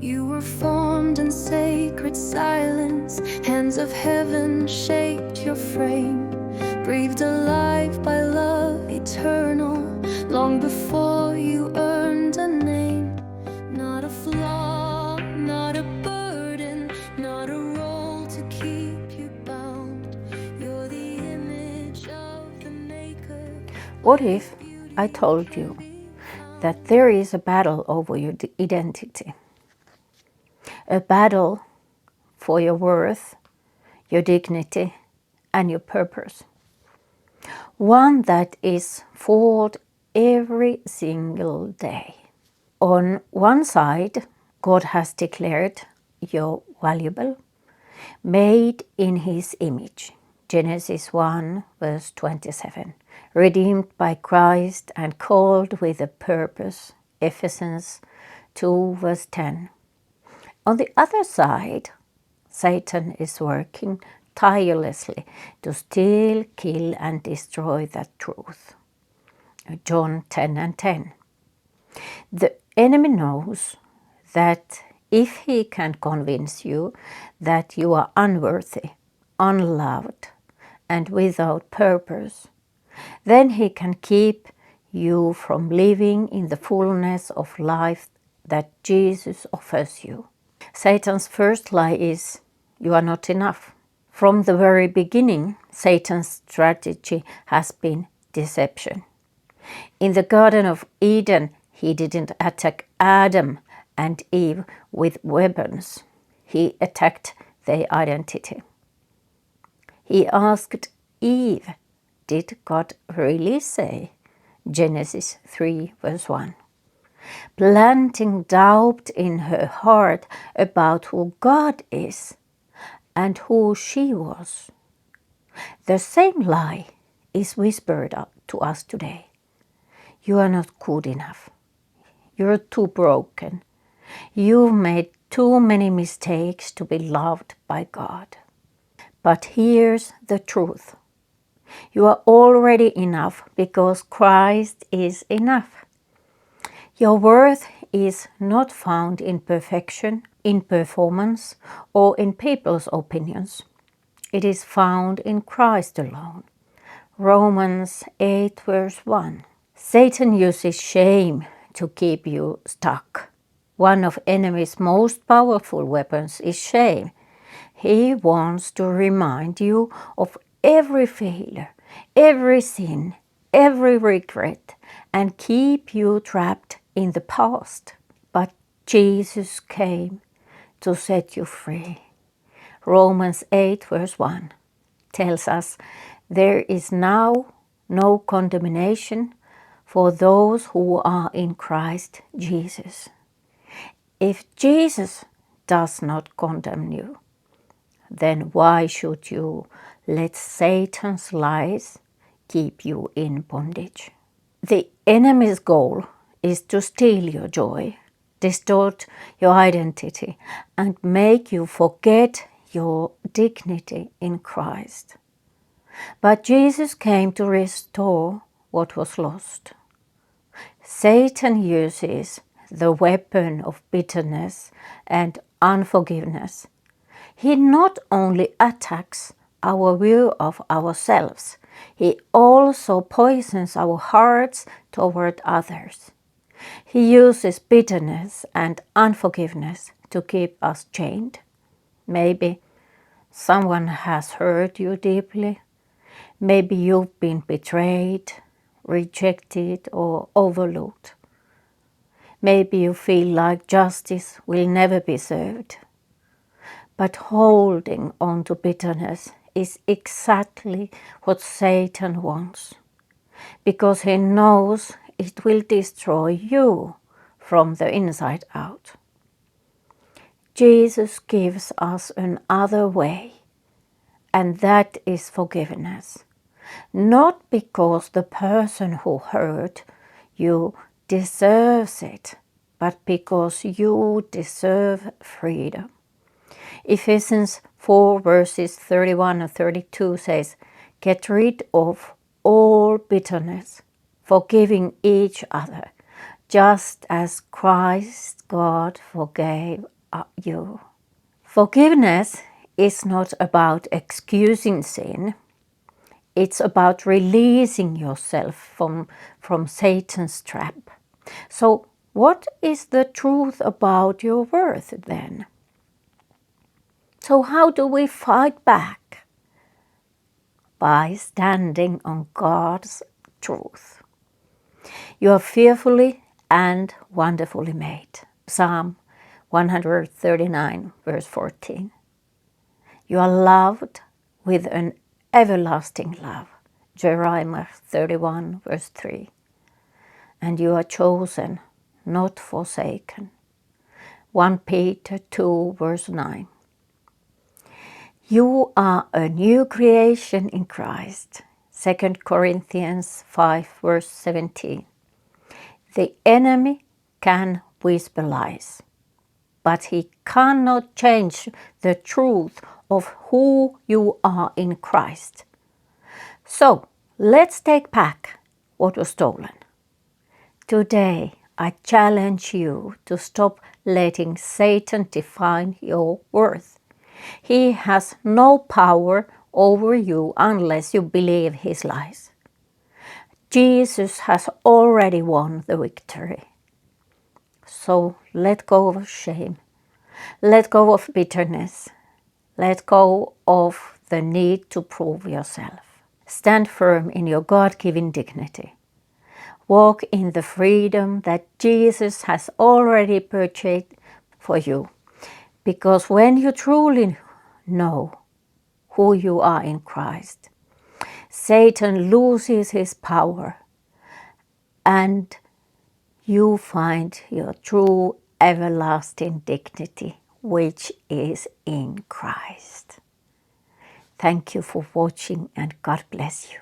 You were formed in sacred silence. Hands of heaven shaped your frame, breathed alive by love eternal, long before you earned a name. Not a flaw, not a burden, not a role to keep you bound. You're the image of the maker. What if I told you that there is a battle over your identity? A battle for your worth, your dignity, and your purpose. One that is fought every single day. On one side, God has declared you valuable, made in His image. Genesis 1 verse 27. Redeemed by Christ and called with a purpose. Ephesians 2 verse 10. On the other side, Satan is working tirelessly to steal, kill, and destroy that truth. John 10 and 10. The enemy knows that if he can convince you that you are unworthy, unloved, and without purpose, then he can keep you from living in the fullness of life that Jesus offers you. Satan's first lie is, you are not enough. From the very beginning, Satan's strategy has been deception. In the Garden of Eden, he didn't attack Adam and Eve with weapons. He attacked their identity. He asked Eve, did God really say? Genesis 3 verse 1. Planting doubt in her heart about who God is and who she was. The same lie is whispered to us today. You are not good enough. You're too broken. You've made too many mistakes to be loved by God. But here's the truth. You are already enough because Christ is enough. Your worth is not found in perfection, in performance, or in people's opinions. It is found in Christ alone. Romans 8 verse 1. Satan uses shame to keep you stuck. One of enemy's most powerful weapons is shame. He wants to remind you of every failure, every sin, every regret, and keep you trapped in the past. But Jesus came to set you free. Romans 8 verse 1 tells us there is now no condemnation for those who are in Christ Jesus. If Jesus does not condemn you, then why should you let Satan's lies keep you in bondage? The enemy's goal is to steal your joy, distort your identity, and make you forget your dignity in Christ. But Jesus came to restore what was lost. Satan uses the weapon of bitterness and unforgiveness. He not only attacks our view of ourselves, he also poisons our hearts toward others. He uses bitterness and unforgiveness to keep us chained. Maybe someone has hurt you deeply. Maybe you've been betrayed, rejected, or overlooked. Maybe you feel like justice will never be served. But holding on to bitterness is exactly what Satan wants, because he knows it will destroy you from the inside out. Jesus gives us another way, and that is forgiveness. Not because the person who hurt you deserves it, but because you deserve freedom. Ephesians 4 verses 31 and 32 says, get rid of all bitterness, forgiving each other, just as Christ God forgave you. Forgiveness is not about excusing sin. It's about releasing yourself from Satan's trap. So, what is the truth about your worth then? So, how do we fight back? By standing on God's truth. You are fearfully and wonderfully made. Psalm 139, verse 14. You are loved with an everlasting love. Jeremiah 31, verse 3. And you are chosen, not forsaken. 1 Peter 2, verse 9. You are a new creation in Christ. 2 Corinthians 5, verse 17. The enemy can whisper lies, but he cannot change the truth of who you are in Christ. So, let's take back what was stolen. Today, I challenge you to stop letting Satan define your worth. He has no power over you unless you believe his lies. Jesus has already won the victory. So let go of shame. Let go of bitterness. Let go of the need to prove yourself. Stand firm in your God-given dignity. Walk in the freedom that Jesus has already purchased for you. Because when you truly know who you are in Christ, Satan loses his power and you find your true everlasting dignity, which is in Christ. Thank you for watching and God bless you.